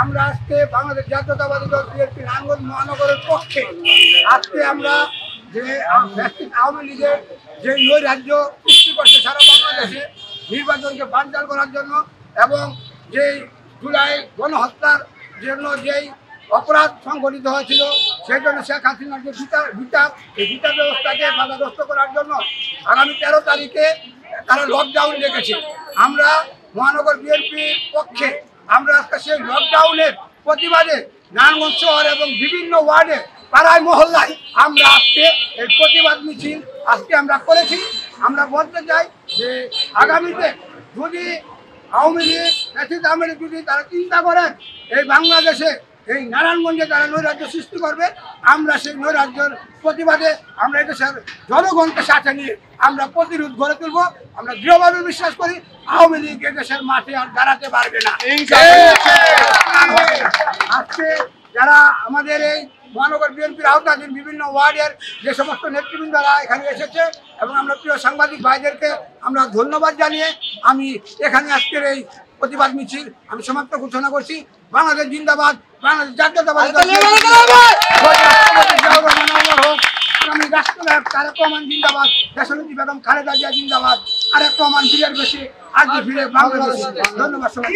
আমরা আজকে বাংলাদেশ জাতীয়তাবাদী দল বিএনপি নারায়ণগঞ্জ মহানগরের পক্ষে আজকে আমরা যে আওয়ামী লীগের যে নৈরাজ্য সৃষ্টি করছে সারা বাংলাদেশে নির্বাচনকে বানচাল করার জন্য এবং যেই জুলাই গণহত্যার জন্য যেই অপরাধ সংঘটিত হয়েছিল সেই জন্য শেখ হাসিনার যে বিচার এই বিচার ব্যবস্থাকে বাধাগ্রস্ত করার জন্য আগামী 13 তারিখে তারা লকডাউন রেখেছে। আমরা মহানগর বিএনপির পক্ষে আমরা আজকে সেই লকডাউনের প্রতিবাদে নারায়ণগঞ্জ শহর এবং বিভিন্ন ওয়ার্ডে পাড়ায় মহল্লায় আমরা আজকে এই প্রতিবাদ মিছিল আজকে আমরা করেছি। আমরা বলতে চাই যে আগামীতে যদি আওয়ামী লীগ যদি তারা চিন্তা করেন এই বাংলাদেশে এই নারায়ণগঞ্জে তারা নৈরাজ্য সৃষ্টি করবে, আমরা সেই নৈরাজ্যের প্রতিবাদে আমরা এদেশের জনগণকে সাথে নিয়ে আমরা প্রতিরোধ গড়ে তুলব। আমরা দৃঢ়ভাবে বিশ্বাস করি আওয়ামী লীগ এদেশের মাঠে আর দাঁড়াতে পারবে না। আজকে যারা আমাদের এই মহানগর বিএনপির আওতাধীন বিভিন্ন ওয়ার্ডের যে সমস্ত নেতৃবৃন্দরা এখানে এসেছে এবং আমরা প্রিয় সাংবাদিক ভাইদেরকে আমরা ধন্যবাদ জানিয়ে আমি এখানে আজকের এই প্রতিবাদ মিছিল আমি সমাপ্ত ঘোষণা করছি। বাংলাদেশ জিন্দাবাদ, বাংলাদেশ জাতীয়তাবাদী দল রাষ্ট্রনায়ক তারেক রহমান জিন্দাবাদ, দেশনেত্রী বেগম খালেদা জিয়া জিন্দাবাদ, তারেক রহমান ফিরে বেশি আজ ফিরে বাংলাদেশ। ধন্যবাদ সবাই।